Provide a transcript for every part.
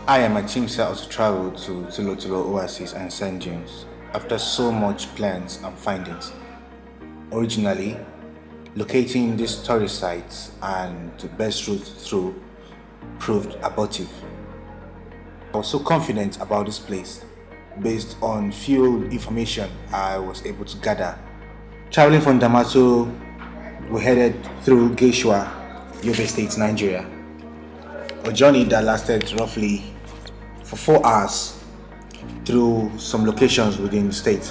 I and my team set out to travel to Tulotulo Oases and Sand Dunes after so much plans and findings. Originally, locating these tourist sites and the best route through proved abortive. I was so confident about this place based on few information I was able to gather. Traveling from Damato, we headed through Geshua, Yobe State, Nigeria. A journey that lasted roughly for 4 hours through some locations within the state.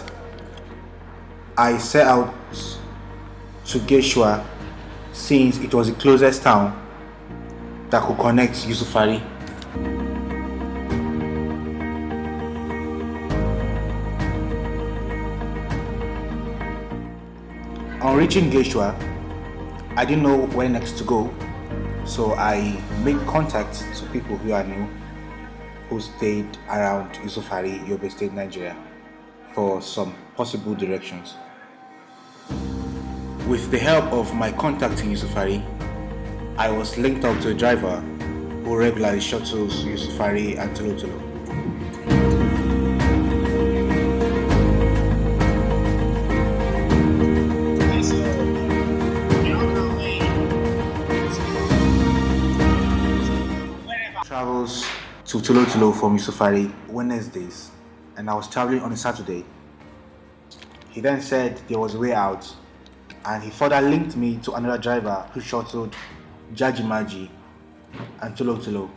I set out to Geshua since it was the closest town that could connect Yusufari. On reaching Geshua, I didn't know where next to go, so I made contact to people who I knew who stayed around Yusufari, Yobe State, Nigeria for some possible directions. With the help of my contact in Yusufari, I was linked up to a driver who regularly shuttles Yusufari and Tulotulo. Travels to Tulotulo from Yusufari Wednesdays, and I was traveling on a Saturday. He then said there was a way out, and he further linked me to another driver who shuttled Jajimaji and Tulotulo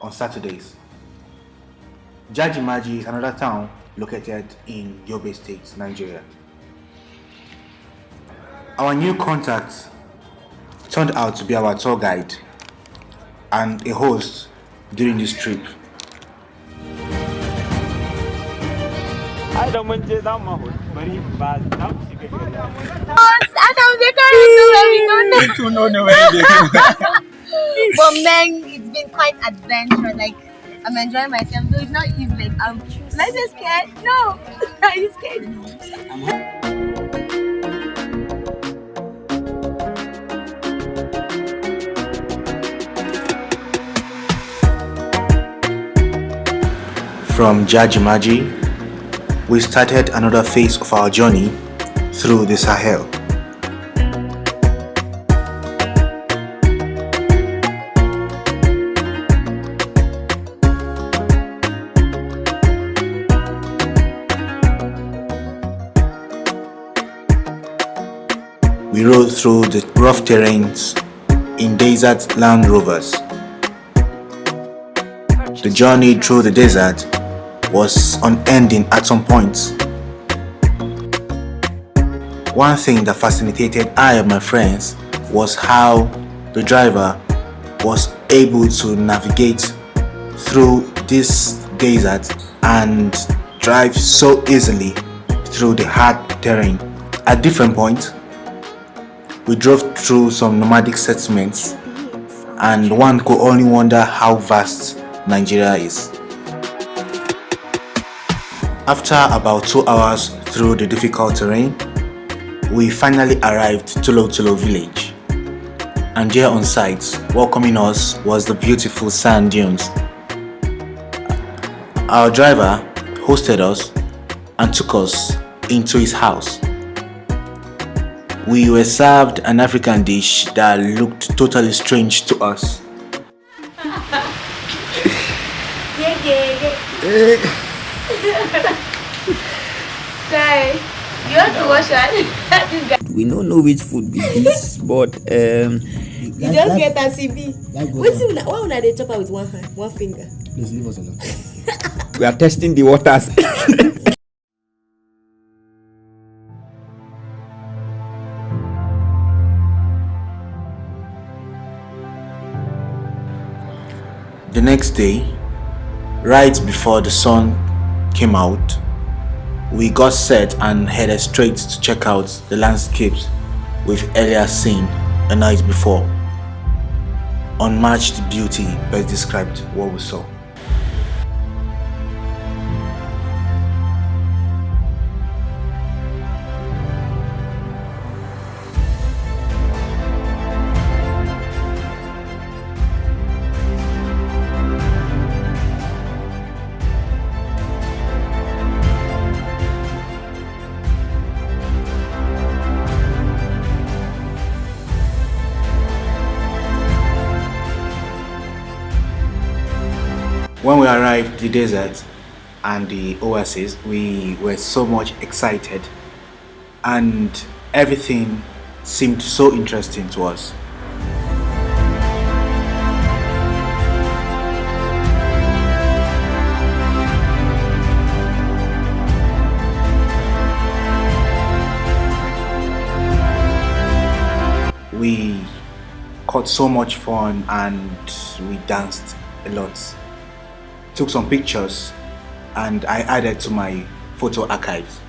on Saturdays. Jajimaji is another town located in Yobe State, Nigeria. Our new contact turned out to be our tour guide and a host during this trip. But man, it's been quite adventure. Like I'm enjoying myself. Though it's not easy. Like am I just scared? No. Are you scared? From Jajimaji, we started another phase of our journey through the Sahel. We rode through the rough terrains in desert Land Rovers. The journey through the desert was unending at some points. One thing that fascinated I and my friends was how the driver was able to navigate through this desert and drive so easily through the hard terrain. At different points, we drove through some nomadic settlements, and one could only wonder how vast Nigeria is. After about 2 hours through the difficult terrain, we finally arrived at Tulotulo village, and there on site, welcoming us was the beautiful sand dunes. Our driver hosted us and took us into his house. We were served an African dish that looked totally strange to us. Guy, you want to wash that? We don't know which food be this, but You just get a CB. Why would they chop out with one hand, one finger? Please leave us alone. we are testing the waters. The next day, right before the sun came out, we got set and headed straight to check out the landscapes we've earlier seen a night before. Unmatched beauty best described what we saw. When we arrived the desert and the oasis, we were so much excited and everything seemed so interesting to us. We caught so much fun and we danced a lot. Took some pictures and I added to my photo archives.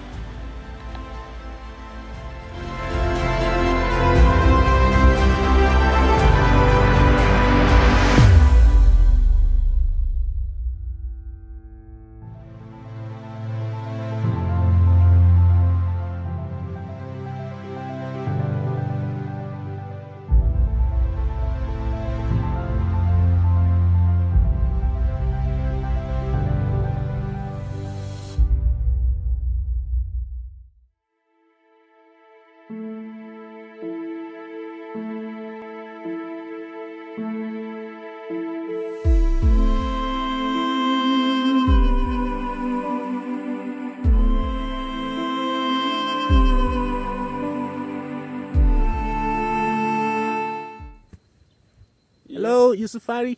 Hello, Yusufari.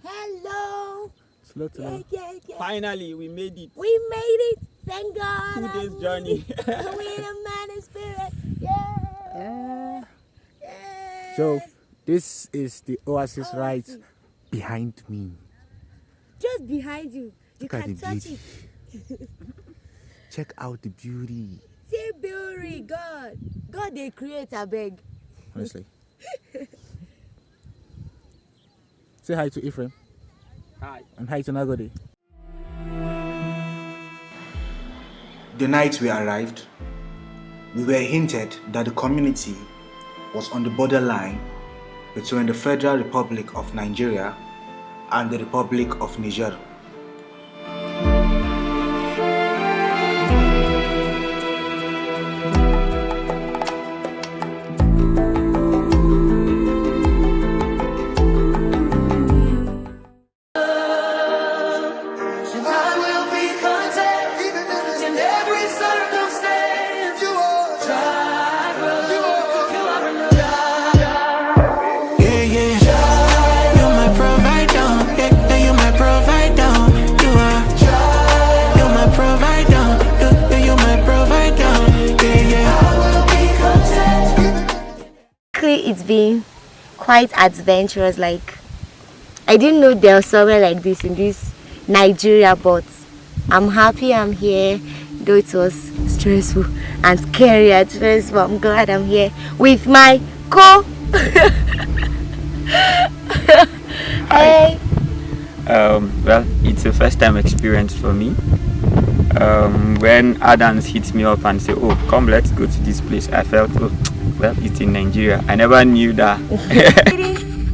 Hello. Tulo. Finally, we made it. We made it. Thank God. 2 days journey. We the man in spirit. Yeah. So, this is the Oasis right behind me. Just behind you. You Look at can the touch beauty. it. Check out the beauty. See beauty, God. God they create a beg. Honestly. Say hi to Ephraim. Hi. And hi to Nagode. The night we arrived, we were hinted that the community was on the borderline between the Federal Republic of Nigeria and the Republic of Niger. It's been quite adventurous. Like, I didn't know there was somewhere like this in this Nigeria, but I'm happy I'm here. Though it was stressful and scary at first, but I'm glad I'm here with my Hey. Well, it's a first time experience for me. When Adams hits me up and say, "Oh, come, let's go to this place," I felt, oh, well, it's in Nigeria. I never knew that.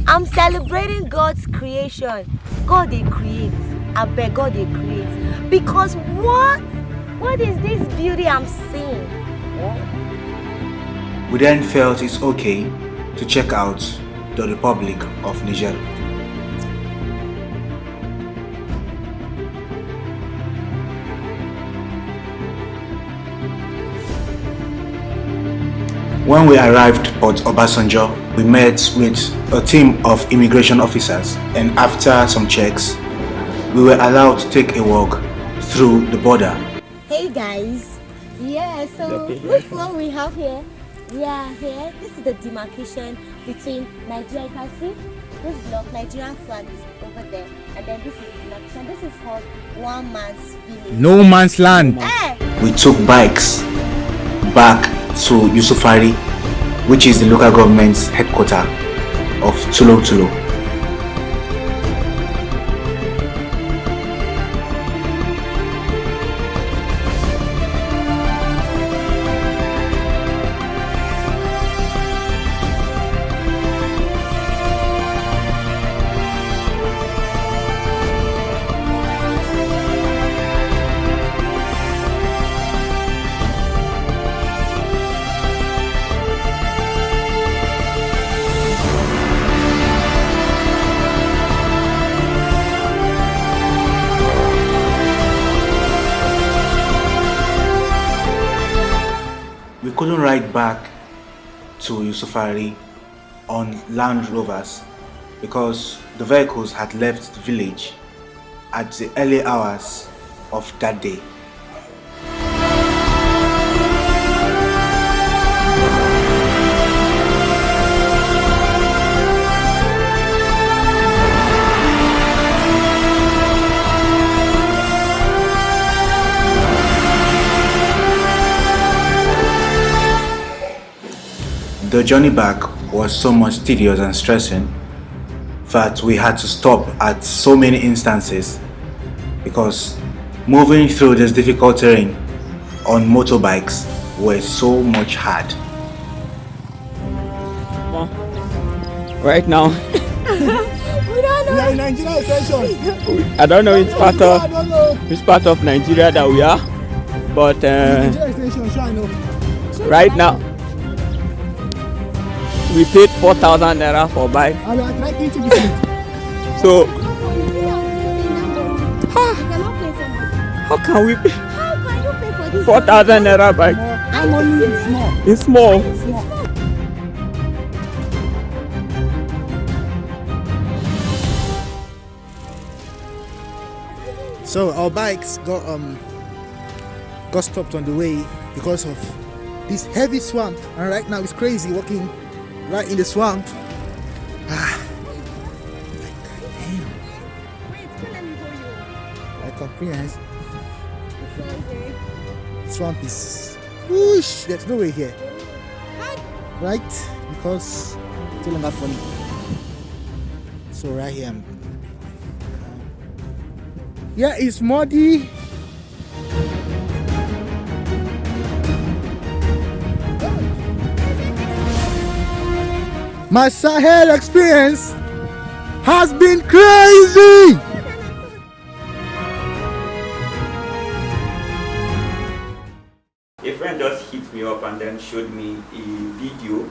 I'm celebrating God's creation. God they create. I beg God they create. Because what is this beauty I'm seeing? We then felt it's okay to check out the Republic of Niger. When we arrived at Obasanjo, we met with a team of immigration officers, and after some checks, we were allowed to take a walk through the border. Hey guys, yeah, so look what we have here. We are here. This is the demarcation between Nigeria. You can see this block, Nigerian flag is over there, and then this is the demarcation. This is called one man's village. No man's land. Hey! We took bikes back to Yusufari, which is the local government's headquarters of Tulotulo. couldn't ride back to Yusufari on Land Rovers because the vehicles had left the village at the early hours of that day. The journey back was so much tedious and stressing that we had to stop at so many instances because moving through this difficult terrain on motorbikes were so much hard. Right now, We are in Nigeria extension. I don't know which part of Nigeria that we are, but Nigeria extension, sure I know. right now we paid 4,000 naira for bike. And we are trying to be So how can we pay How can you pay for this? 4,000 naira bike? I'm only small. It's small. So our bikes got stopped on the way because of this heavy swamp, and right now it's crazy walking right in the swamp. I comprehend. Swamp is whoosh, there's no way here. Right? Because it's no longer funny. So right here yeah, it's muddy. My Sahel experience has been crazy. A friend just hit me up and then showed me a video,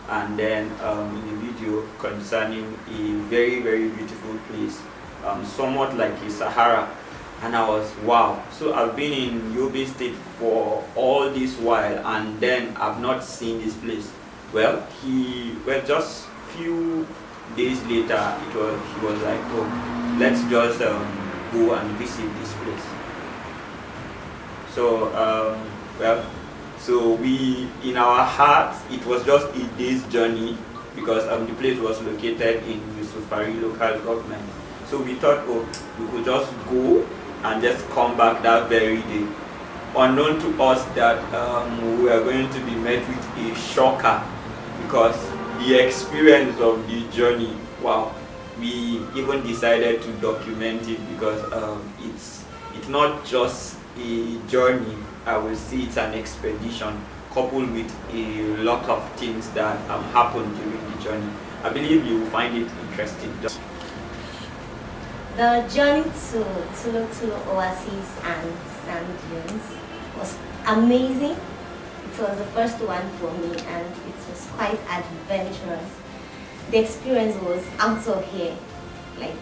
and then in a video concerning a very, very beautiful place, somewhat like a Sahara, and I was wow. So I've been in Yobe state for all this while, and then I've not seen this place. Well, just few days later, he was like, oh, let's just go and visit this place. So so we, in our hearts, it was just a day's journey because the place was located in Yusufari local government. So we thought, oh, we could just go and just come back that very day. Unknown to us that we were going to be met with a shocker because the experience of the journey, wow, we even decided to document it because it's not just a journey. I will see it's an expedition coupled with a lot of things that happened during the journey. I believe you will find it interesting. The journey to Tulotulo Oases and sand dunes was amazing. It was the first one for me and it was quite adventurous. The experience was out of here. Like,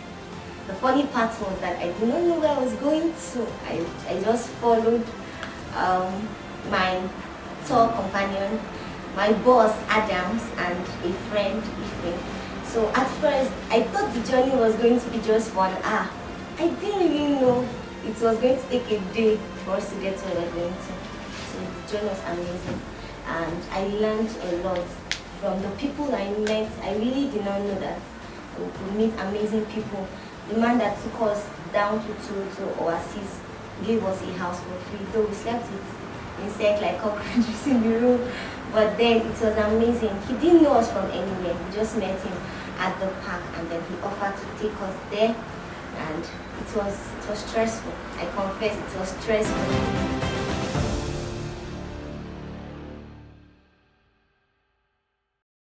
the funny part was that I did not know where I was going to. I just followed my tour companion, my boss Adams, and a friend Ife. So at first I thought the journey was going to be just 1 hour. I didn't really know it was going to take a day for us to get to where we're going to. So the journey was amazing and I learned a lot from the people I met. I really did not know that we could meet amazing people. The man that took us down to Tulotulo Oasis gave us a house for free, though we slept with insects like cockroaches in the room. But then it was amazing. He didn't know us from anywhere. We just met him at the park and then he offered to take us there. And it was stressful. I confess it was stressful.